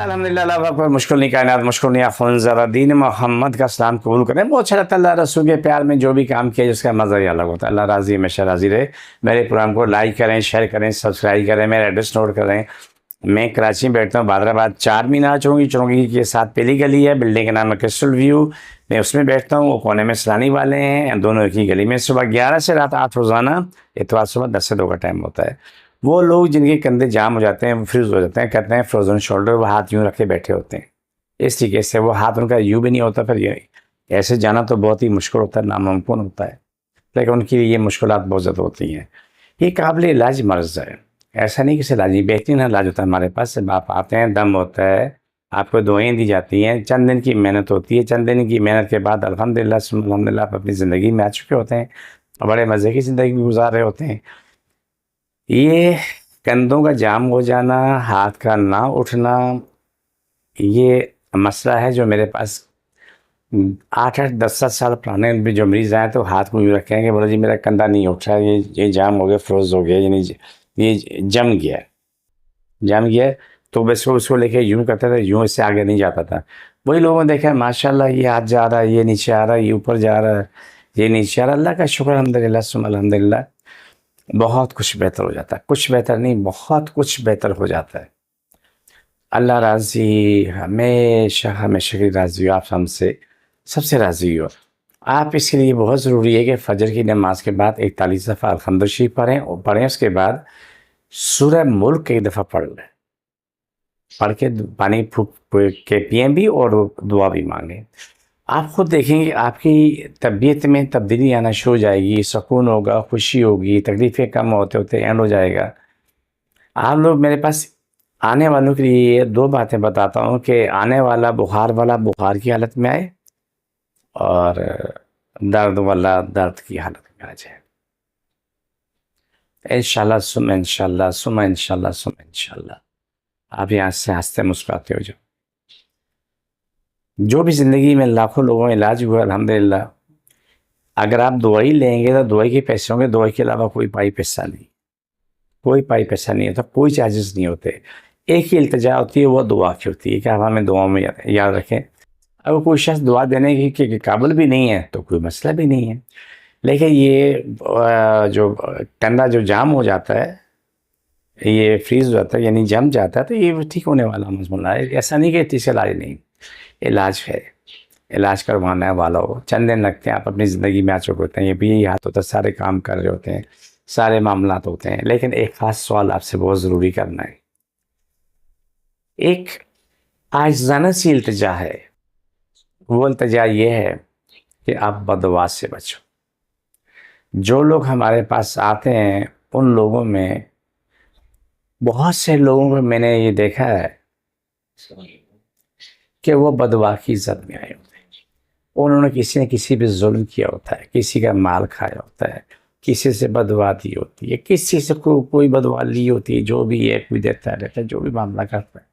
अल्हम्दुलिल्लाह अल्लाह अकबर मुश्किल नहीं कायनात मुश्किल नहीं आफन ज़रा दीन मोहम्मद का सलाम कबूल करें। बहुत अच्छा लगता है अल्लाह रसूल के प्यार में जो भी काम किया जिसका मज़ा ही अलग होता है। अल्लाह राज़ी हमेशा राज़ी रहे। मेरे प्रोग्राम को लाइक करें, शेयर करें, सब्सक्राइब करें, मेरा एड्रेस नोट करें। मैं कराची में बैठता हूँ, बादराबाद 4 मीनार चौंगी के साथ पहली गली है, बिल्डिंग का नाम है क्रिस्टल व्यू। मैं उसमें बैठता हूँ, वो कोने में सलानी वाले हैं, दोनों एक ही गली में। सुबह 11 से रात 8 रोज़ाना, इतवार सुबह 10 से 2 का टाइम होता है। वो लोग जिनके कंधे जाम हो जाते हैं, फ्रीज हो जाते हैं, कहते हैं फ्रोजन शोल्डर, वो हाथ यूँ रखे बैठे होते हैं। इस तरीके से वो हाथ उनका यूँ भी नहीं होता, फिर ये ऐसे जाना तो बहुत ही मुश्किल होता है, नामुमकिन होता है, लेकिन उनकी ये मुश्किलात बहुत ज़्यादा होती हैं। ये काबिल इलाज मर्ज़ है, ऐसा नहीं कि इलाज, बेहतरीन इलाज होता है हमारे पास। जब आप आते हैं, दम होता है, आपको दवाएँ दी जाती हैं, चंद दिन की मेहनत होती है। चंद दिन की मेहनत के बाद अल्हम्दुलिल्लाह सुम्मा अल्हम्दुलिल्लाह आप अपनी ज़िंदगी में आ चुके होते हैं और बड़े मज़े की ज़िंदगी गुजार रहे होते हैं। ये कंधों का जाम हो जाना, हाथ का ना उठना, ये मसला है जो मेरे पास 8-8 10-10 साल पुराने भी जो मरीज़ आए तो हाथ को यूँ रखेंगे, बोला जी मेरा कंधा नहीं उठ रहा है, ये जाम हो गया, फ्रोज हो गया, यानी ये जम गया। तो बस वो उसको लेके यूँ करता था, यूँ इससे आगे नहीं जाता था। वही लोगों ने देखा माशाल्लाह ये हाथ जा रहा है, ये नीचे आ रहा है, ये ऊपर जा रहा है, ये नीचे आ रहा है। अल्लाह का शुक्र अल्हम्दुलिल्लाह सुम्मा अल्हम्दुलिल्लाह, बहुत कुछ बेहतर हो जाता है। कुछ बेहतर नहीं, बहुत कुछ बेहतर हो जाता है। अल्लाह राज़ी हमेशा हमेशा की राज़ी हो, आप हमसे सबसे राज़ी हो। आप इसके लिए बहुत ज़रूरी है कि फ़जर की नमाज के बाद 41 दफ़ा अल्हम्दुलिल्लाह शरीफ पढ़ें, और पढ़ें उसके बाद सूरह मुल्क एक दफ़ा पढ़ लें, पढ़ के पानी फूँक के पिएँ भी और दुआ भी मांगें। आप खुद देखेंगे आपकी तबीयत में तब्दीली आना शुरू हो जाएगी, सुकून होगा, खुशी होगी, तकलीफ़ें कम होते होते एंड हो जाएगा। आप लोग मेरे पास आने वालों के लिए 2 बातें बताता हूँ कि आने वाला वाला बुखार की हालत में आए, और दर्द वाला दर्द की हालत में आ जाए। इंशाल्लाह सुम्मा इंशाल्लाह, सुम्मा इंशाल्लाह, सुम्मा इंशाल्लाह आप यहाँ से हँसते मुस्कुराते हो जाओ। जो भी ज़िंदगी में लाखों लोगों का इलाज हुआ अल्हम्दुलिल्लाह, अगर आप दवाई लेंगे तो दवाई के पैसे होंगे, दवाई के अलावा कोई पाई पैसा नहीं, कोई पाई पैसा नहीं होता, कोई चार्जेस नहीं होते। एक ही इल्तिजा होती है, वो दुआ की होती है कि आप हमें दुआओं में याद रखें। अगर कोई शख्स दुआ देने के काबिल भी नहीं है तो कोई मसला भी नहीं है, लेकिन ये जो कंधा जो जाम हो जाता है, ये फ्रीज हो जाता है, यानी जम जाता है, तो ये ठीक होने वाला मसला है। ऐसा नहीं कि इसका इलाज नहीं, इलाज है, इलाज करवाने वाला हो। चंद दिन लगते हैं, आप अपनी ज़िंदगी में आ चुके होते हैं, ये भी यही हाथ होता है, सारे काम कर रहे होते हैं, सारे मामलात होते हैं। लेकिन एक ख़ास सवाल आपसे बहुत ज़रूरी करना है, एक आजिज़ाना सी इल्तिजा है। वो इल्तिजा ये है कि आप बददुआ से बचो। जो लोग हमारे पास आते हैं, उन लोगों में बहुत से लोगों को मैंने ये देखा है कि वो बददुआ की इज़्ज़त में आए होते हैं। उन्होंने किसी न किसी पे ज़ुल्म किया होता है, किसी का माल खाया होता है, किसी से बददुआ दी होती है, किसी से कोई बददुआ ली होती है, जो भी है कोई देता रहता है, जो भी मामला करता है।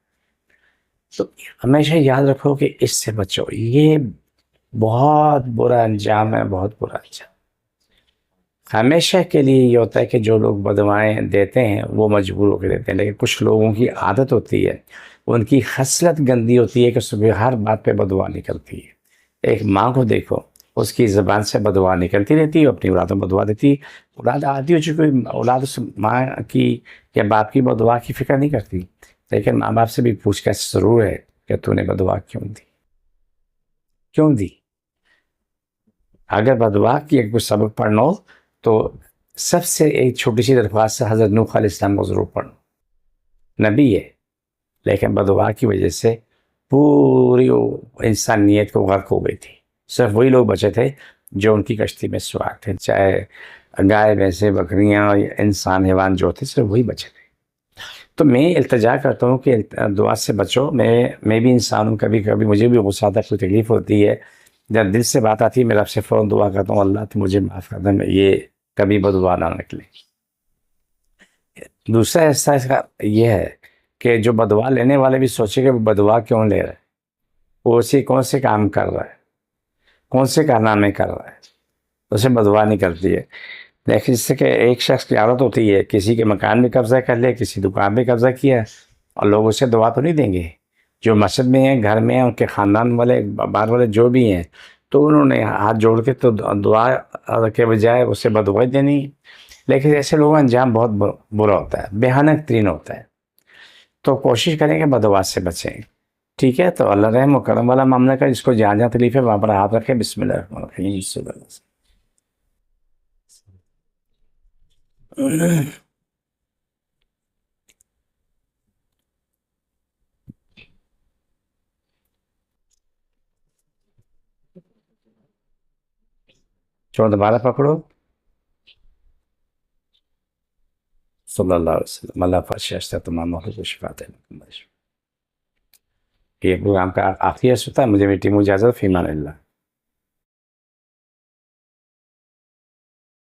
तो हमेशा याद रखो कि इससे बचो, ये बहुत बुरा अंजाम है, बहुत बुरा अंजाम। हमेशा के लिए ये होता है कि जो लोग बददुआएँ देते हैं वो मजबूर होकर देते हैं, लेकिन कुछ लोगों की आदत होती है, उनकी खसलत गंदी होती है कि सुबह हर बात पे बददुआ निकलती है। एक माँ को देखो, उसकी ज़बान से बददुआ निकलती रहती है, अपनी औलाद को बददुआ देती है। औलाद आती हो चुकी, औलाद उस माँ की या बाप की बददुआ की फ़िक्र नहीं करती, लेकिन माँ बाप से भी पूछना ज़रूर है कि तूने बददुआ क्यों दी, क्यों दी? अगर बददुआ की अगर कुछ सबक पढ़ना हो तो सबसे एक छोटी सी दरख्वास्त है, हज़रत नूह अलैहिस्सलाम को ज़रूर पढ़ो। नबी है, लेकिन बददुआ की वजह से पूरी इंसानियत को गर्क हो गई थी। सिर्फ वही लोग बचे थे जो उनकी कश्ती में सवार थे, चाहे गाय भैंसे बकरियाँ इंसान हैवान जो थे, सिर्फ वही बचे थे। तो मैं इल्तिजा करता हूँ कि दुआ से बचो। मैं भी इंसान हूँ, कभी कभी मुझे भी गुस्सा आता है, कोई तकलीफ़ होती है, जब दिल से बात आती है मेरा आपसे फ़ौरन दुआ करता हूँ, अल्लाह तो मुझे माफ़ कर दे, ये कभी बददुआ ना निकले। दूसरा हिस्सा इसका ये है कि जो बददुआ लेने वाले भी सोचे कि वो बददुआ क्यों ले रहा है, वो उसी कौन से काम कर रहा है, कौन से कारनामे कर रहा है, उसे बददुआ निकलती है। लेकिन जिससे कि एक शख्स की आदत होती है, किसी के मकान में कब्ज़ा कर लिया, किसी दुकान में कब्ज़ा किया, और लोग उसे दुआ तो नहीं देंगे। जो मस्जिद में हैं, घर में हैं, उनके ख़ानदान वाले, बाहर वाले जो भी हैं, तो उन्होंने हाथ जोड़ के तो दुआ के बजाय उससे बददुआई देनी। लेकिन ऐसे लोगों का अंजाम बहुत बुरा होता है, भयानक तरीन होता है। तो कोशिश करें कि बददुआ से बचें। ठीक है, तो अल्लाह रहम व करम वाला मामला का, जिसको जहाँ जहाँ तकलीफ है वहाँ पर हाथ रखें। बिस्मिल्लाह रहमान रहीम। चलो दोबारा पकड़ो। सल्लल्लाहु अलैहि वसल्लम। अल्लाह फर्श तमाम मखलूक को शिफा दे। ये प्रोग्राम का आखिरी हिस्सा था। मुझे मीटिंग में इजाज़त। फ़ी अमान अल्लाह।